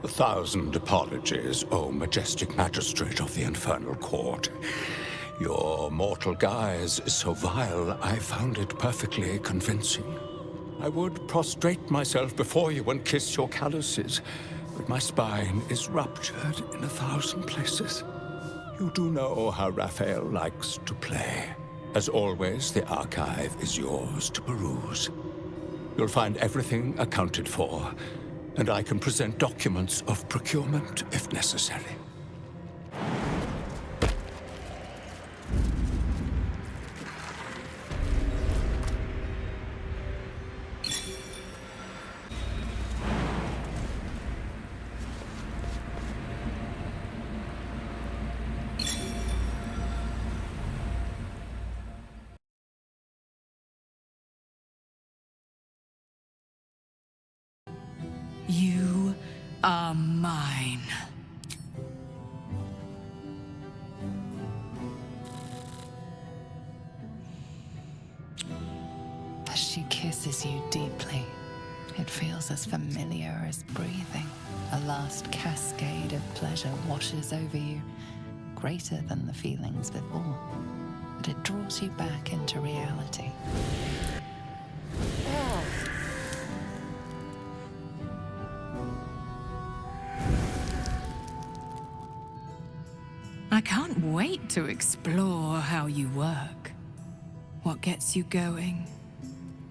1,000 apologies, O majestic magistrate of the Infernal Court. Your mortal guise is so vile, I found it perfectly convincing. I would prostrate myself before you and kiss your calluses, but my spine is ruptured in 1,000 places. You do know how Raphael likes to play. As always, the archive is yours to peruse. You'll find everything accounted for, and I can present documents of procurement if necessary. You are mine. As she kisses you deeply, it feels as familiar as breathing. A last cascade of pleasure washes over you, greater than the feelings before. But it draws you back into reality. I can't wait to explore how you work. What gets you going?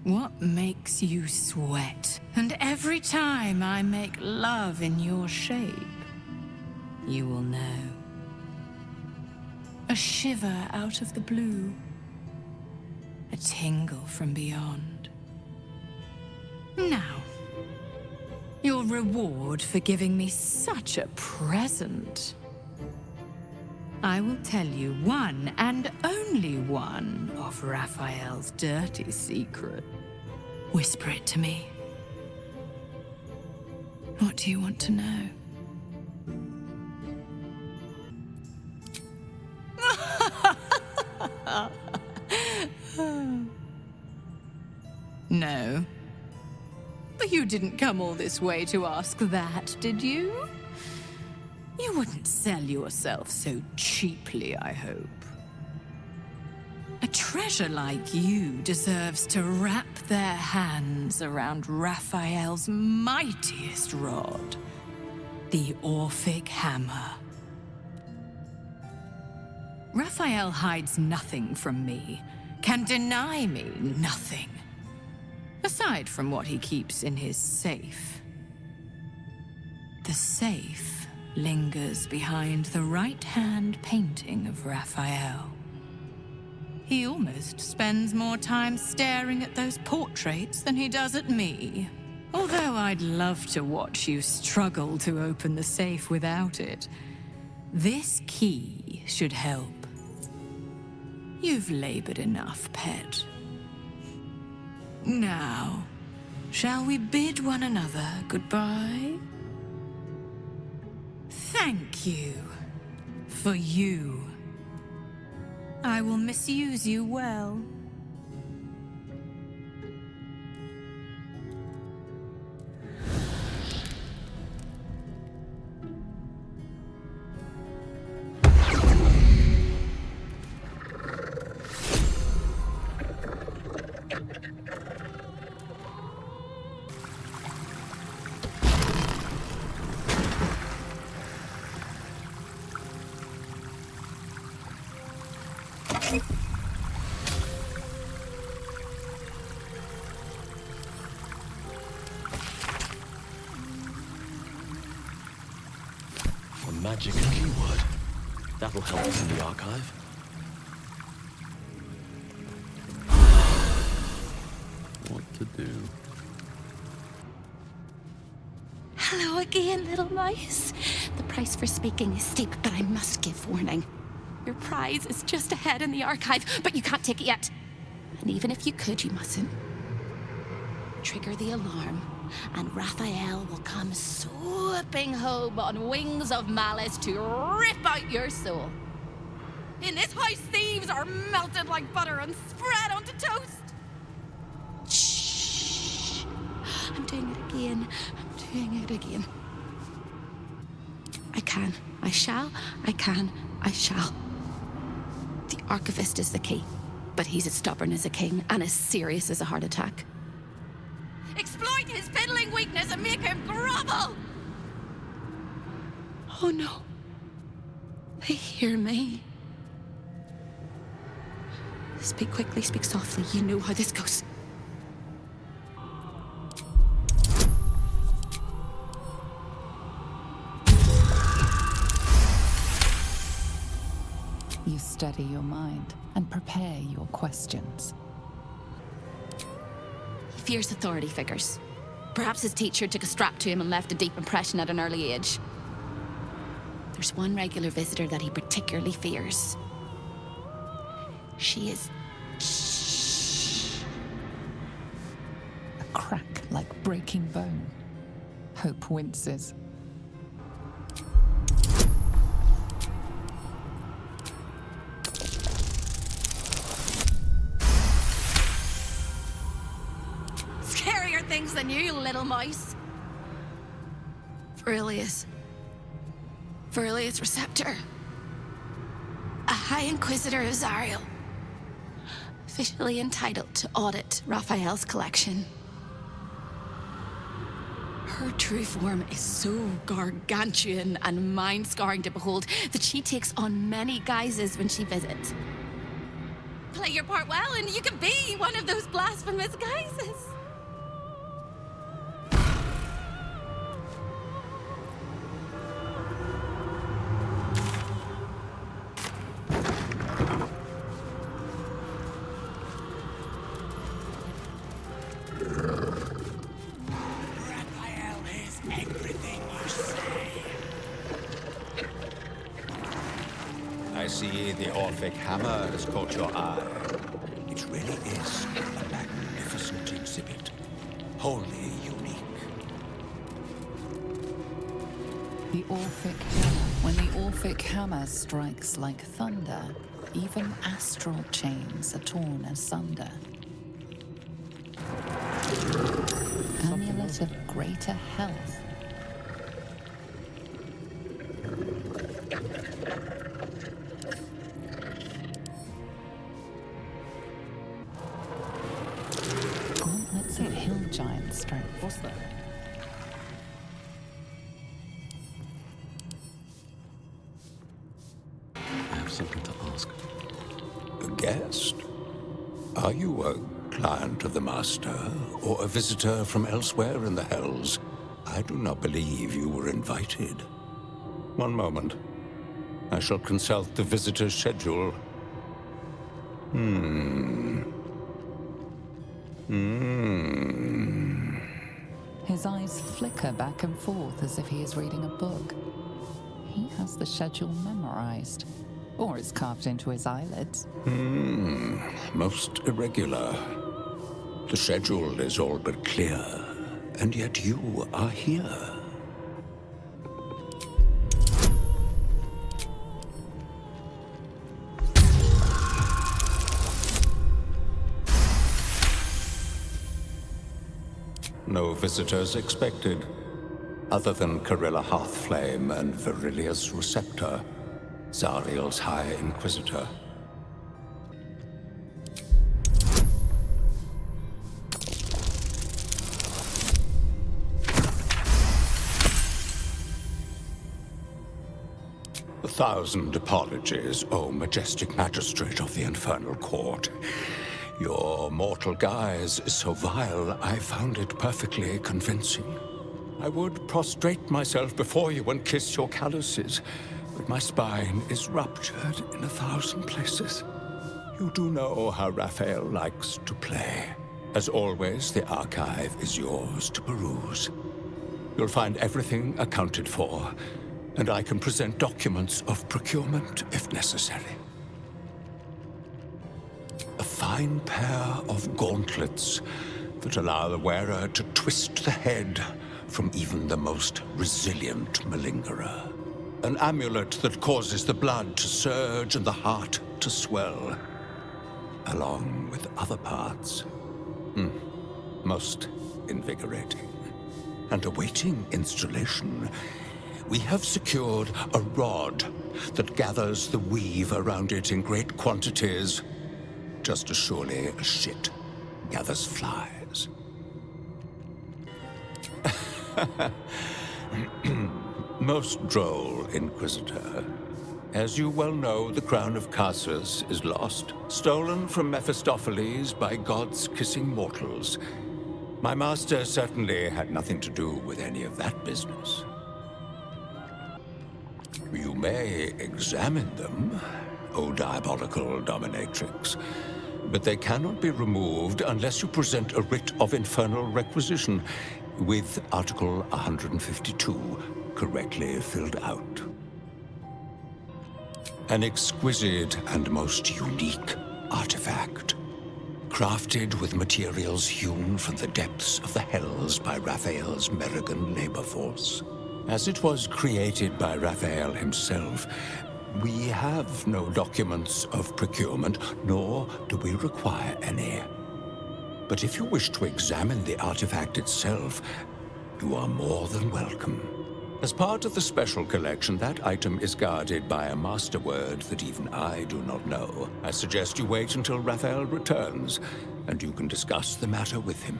What makes you sweat? And every time I make love in your shape, you will know. A shiver out of the blue. A tingle from beyond. Now, your reward for giving me such a present. I will tell you one, and only one, of Raphael's dirty secret. Whisper it to me. What do you want to know? No. But you didn't come all this way to ask that, did you? You wouldn't sell yourself so cheaply, I hope. A treasure like you deserves to wrap their hands around Raphael's mightiest rod, the Orphic Hammer. Raphael hides nothing from me, can deny me nothing, aside from what he keeps in his safe. The safe lingers behind the right-hand painting of Raphael. He almost spends more time staring at those portraits than he does at me. Although I'd love to watch you struggle to open the safe without it, this key should help. You've labored enough, pet. Now, shall we bid one another goodbye? Thank you. For you. I will misuse you well. A magic keyword. That'll help us in the archive. What to do? Hello again, little mice. The price for speaking is steep, but I must give warning. Your prize is just ahead in the archive, but you can't take it yet. And even if you could, you mustn't. Trigger the alarm, and Raphael will come swooping home on wings of malice to rip out your soul. In this house, thieves are melted like butter and spread onto toast. Shh. I'm doing it again. I'm doing it again. I can. I shall. I can. I shall. The Archivist is the key, but he's as stubborn as a king and as serious as a heart attack. Exploit his fiddling weakness and make him grovel! Oh no. They hear me. Speak quickly, speak softly. You know how this goes. You steady your mind and prepare your questions. He fears authority figures. Perhaps his teacher took a strap to him and left a deep impression at an early age. There's one regular visitor that he particularly fears. She is... A crack like breaking bone. Hope winces. Scarier things than you, little mouse. Verilius Receptor. A High Inquisitor of Zariel. Officially entitled to audit Raphael's collection. Her true form is so gargantuan and mind-scarring to behold that she takes on many guises when she visits. Play your part well and you can be one of those blasphemous guises. I see the Orphic Hammer has caught your eye. It really is a magnificent exhibit. Wholly unique. The Orphic Hammer. When the Orphic Hammer strikes like thunder, even astral chains are torn asunder. Amulet of greater health. Gauntlets of hill giant strength. What's that? I have something to ask. A guest? Are you a client of the Master, or a visitor from elsewhere in the Hells? I do not believe you were invited. One moment. I shall consult the visitor's schedule. His eyes flicker back and forth as if he is reading a book. He has the schedule memorized, or it's carved into his eyelids. Most irregular. The schedule is all but clear, and yet you are here. No visitors expected, other than Carilla Hearthflame and Verilius Receptor, Zariel's High Inquisitor. A thousand apologies, O majestic magistrate of the Infernal Court. Your mortal guise is so vile, I found it perfectly convincing. I would prostrate myself before you and kiss your calluses, but my spine is ruptured in 1,000 places. You do know how Raphael likes to play. As always, the archive is yours to peruse. You'll find everything accounted for, and I can present documents of procurement if necessary. A fine pair of gauntlets that allow the wearer to twist the head from even the most resilient malingerer. An amulet that causes the blood to surge and the heart to swell, along with other parts. Most invigorating. And awaiting installation, We have secured a rod that gathers the weave around it in great quantities, just as surely as shit gathers flies. Most droll, Inquisitor. As you well know, the crown of Casus is lost, stolen from Mephistopheles by gods kissing mortals. My master certainly had nothing to do with any of that business. You may examine them, O diabolical dominatrix, but they cannot be removed unless you present a writ of infernal requisition with Article 152 correctly filled out. An exquisite and most unique artifact, crafted with materials hewn from the depths of the hells by Raphael's Merrigan labor force. As it was created by Raphael himself, we have no documents of procurement, nor do we require any. But if you wish to examine the artifact itself, you are more than welcome. As part of the special collection, that item is guarded by a master word that even I do not know. I suggest you wait until Raphael returns, and you can discuss the matter with him.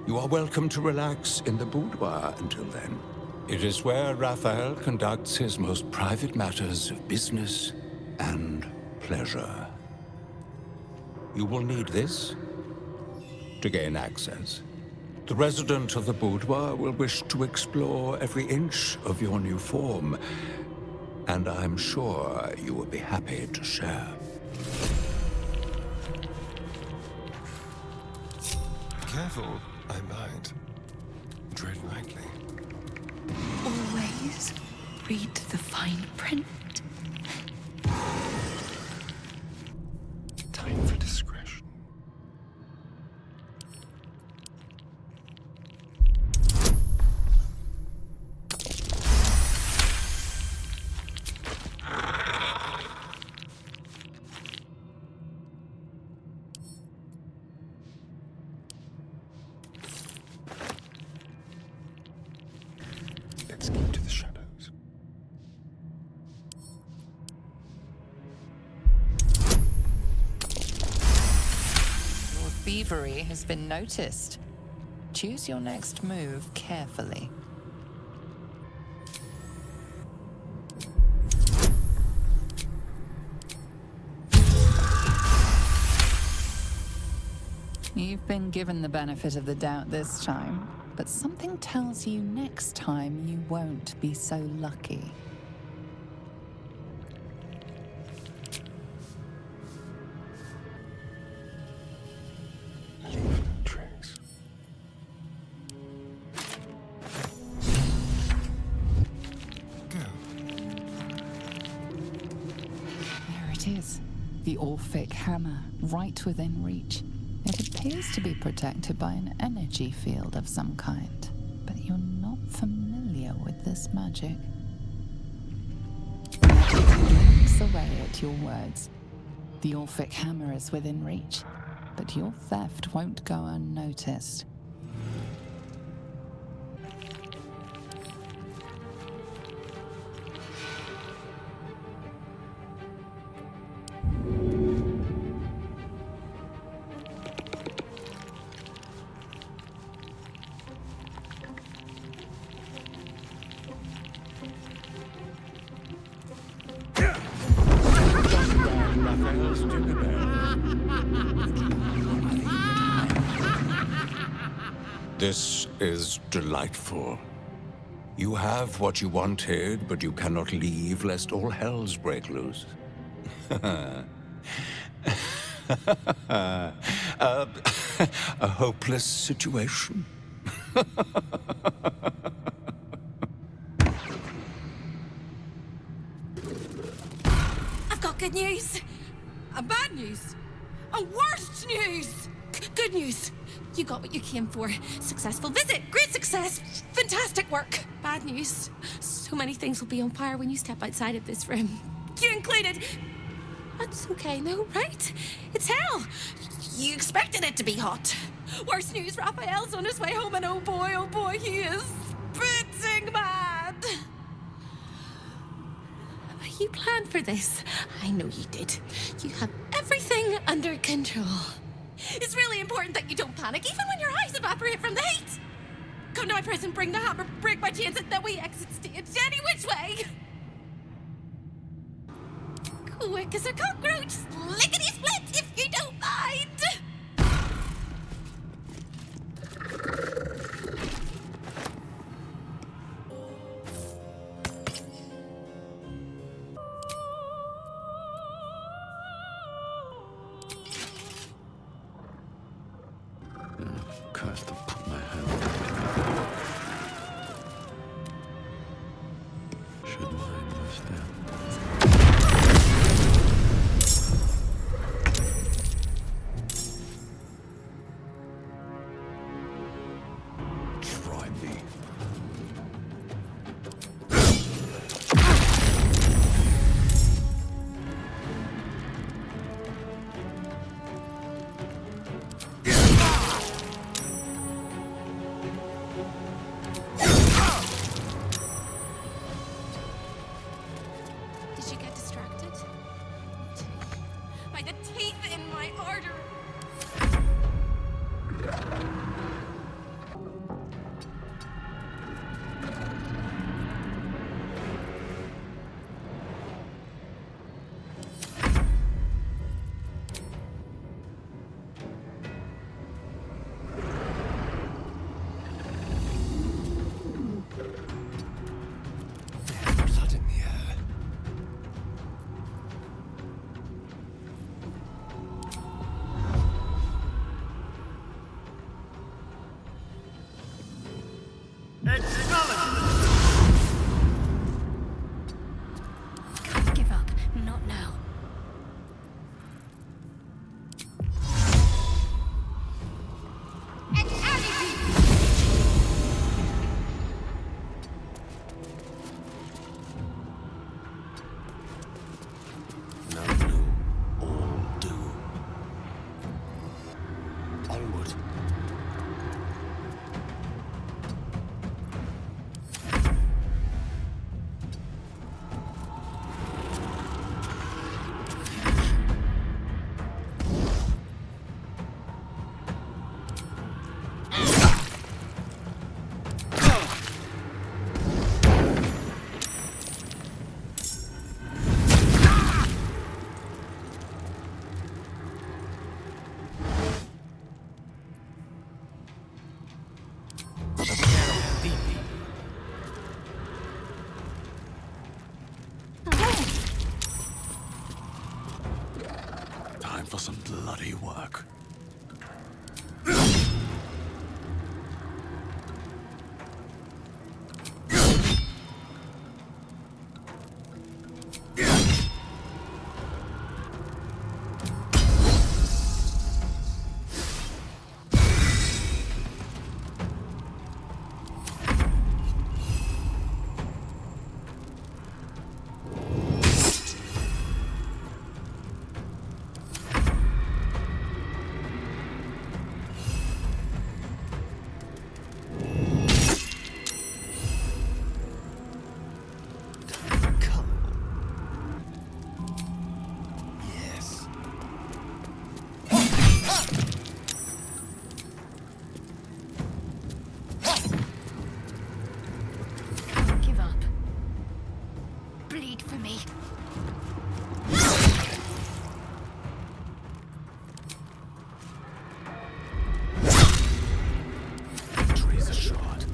You are welcome to relax in the boudoir until then. It is where Raphael conducts his most private matters of business and pleasure. You will need this to gain access. The resident of the boudoir will wish to explore every inch of your new form, and I'm sure you will be happy to share. Careful, I might. Tread lightly. Always read the fine print. Time for discretion. Let's keep to the shadows. Your thievery has been noticed. Choose your next move carefully. You've been given the benefit of the doubt this time, but something tells you next time you won't be so lucky. Leave no trace. Go. There it is. The Orphic Hammer, right within reach. It appears to be protected by an energy field of some kind, but you're not familiar with this magic. Magic blinks away at your words. The Orphic Hammer is within reach, but your theft won't go unnoticed. This is delightful. You have what you wanted, but you cannot leave lest all hells break loose. A hopeless situation. I've got good news. And bad news. And worst news. Good news. You got what you came for. Successful visit. Great success. Fantastic work. Bad news. So many things will be on fire when you step outside of this room. You included. That's okay, no, right? It's hell. You expected it to be hot. Worst news, Raphael's on his way home, and oh boy, he is spitting mad. You planned for this. I know you did. You have everything under control. It's really important that you don't panic, even when your eyes evaporate from the heat. Come to my prison, bring the hammer, break my chains, and then we exit stage any which way. Quick as a cockroach, lickety-split, if you don't mind. Cursed to put my hand. Should mind my step. Try me. Did you get distracted? By the teeth in my artery. Blood in the air. Can't give up. Not now. No gloom, all doom. Onward. Time for some bloody work. Yes. Can't give up. Bleed for me. Victory's assured.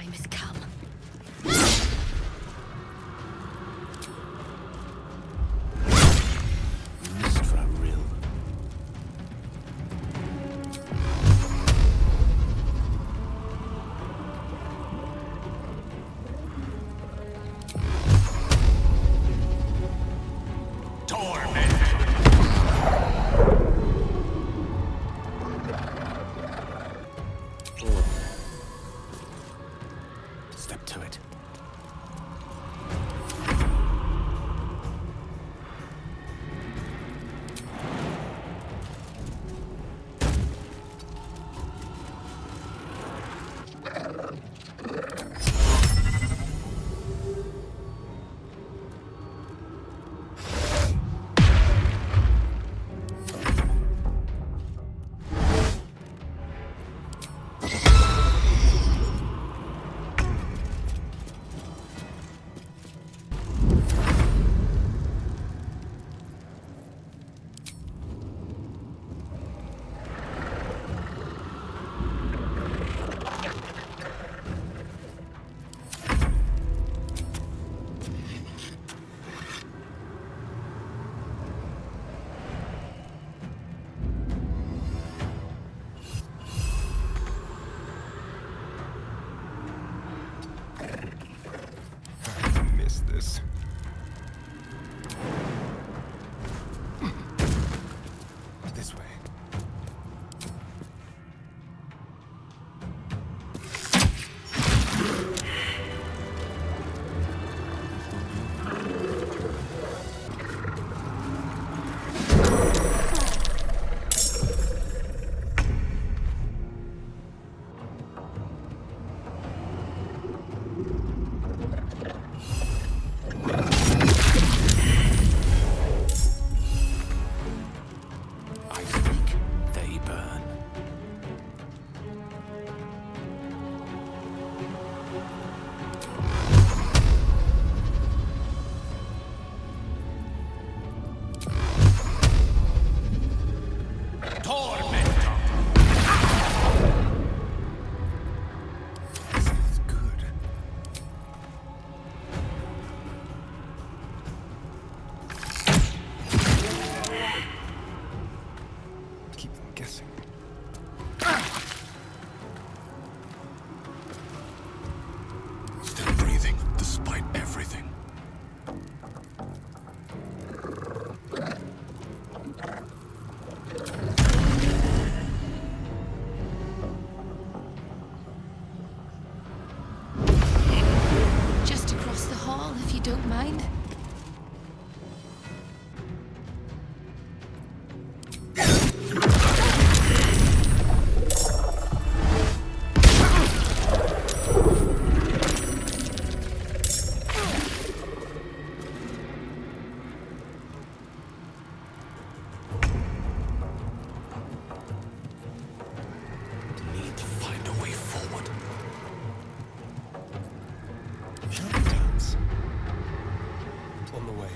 time has come. Mistral. Step to it. This. This way. Don't mind. Need to find a way forward. On the way.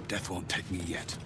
Death won't take me yet.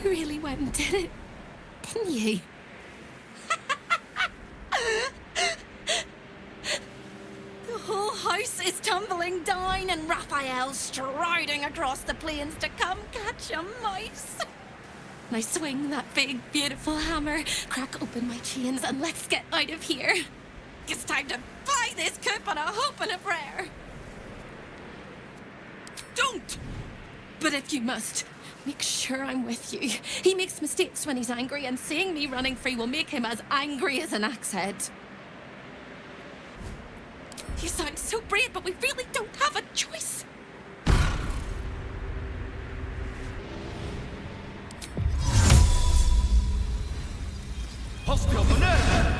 You really went and did it, didn't you? bearing down and Raphael striding across the plains to come catch a mouse. And I swing that big, beautiful hammer, crack open my chains, and let's get out of here. It's time to fly this coop on a hope and a prayer. Don't! But if you must, make sure I'm with you. He makes mistakes when he's angry, and seeing me running free will make him as angry as an axe head. You sound so brave, but we really don't have a choice. Hostile banana!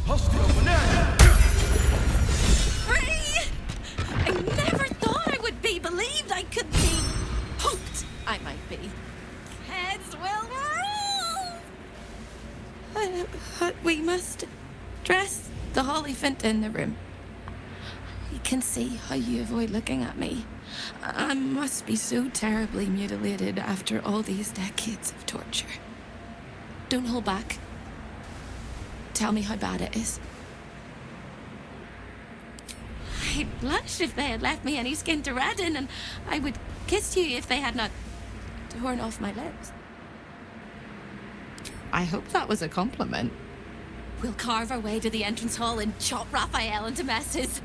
Hostile banana! Free! I never thought I would be believed I could be hoped I might be. Heads will roll! But we must dress the Hollyphant in the room. I can see how you avoid looking at me. I must be so terribly mutilated after all these decades of torture. Don't hold back. Tell me how bad it is. I'd blush if they had left me any skin to redden, and I would kiss you if they had not torn off my lips. I hope that was a compliment. We'll carve our way to the entrance hall and chop Raphael into messes.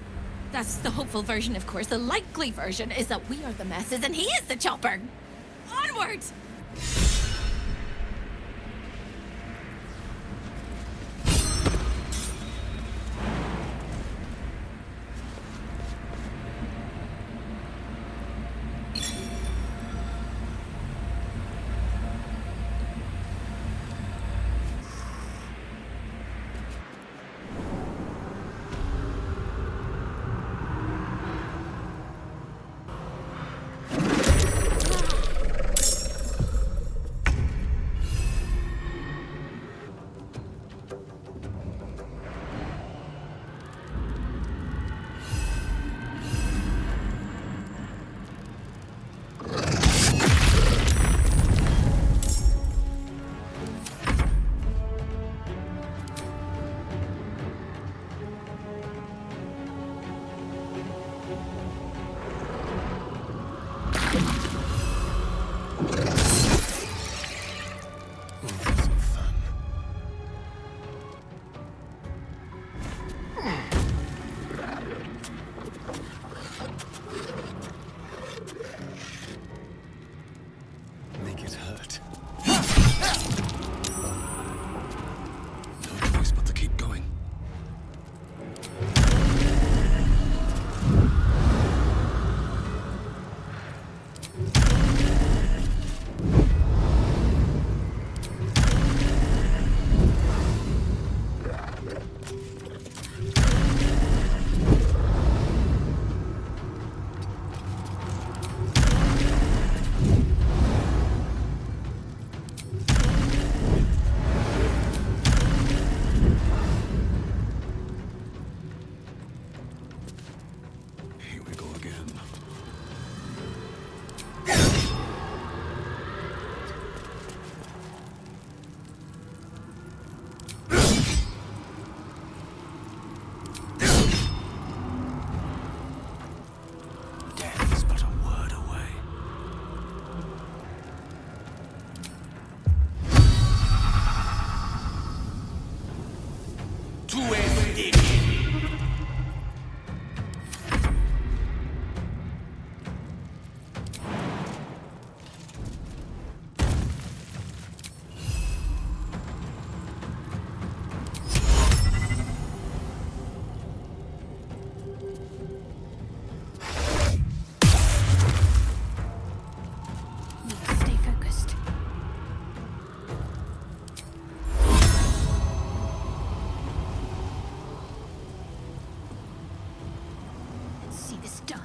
That's the hopeful version, of course. The likely version is that we are the messes and he is the chopper. Onwards! Make it hurt. No choice but to keep going. Here we go again. Death is but a word away. Stay focused. Let's see this done.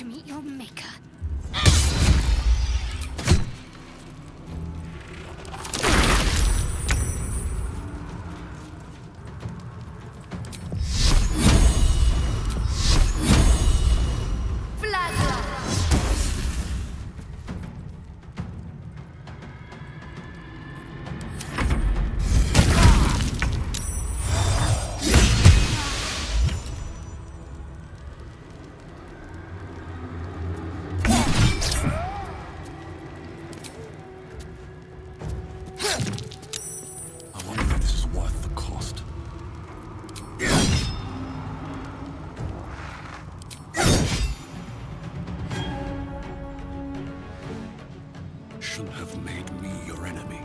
to meet your maker. I wonder if this is worth the cost. Shouldn't have made me your enemy.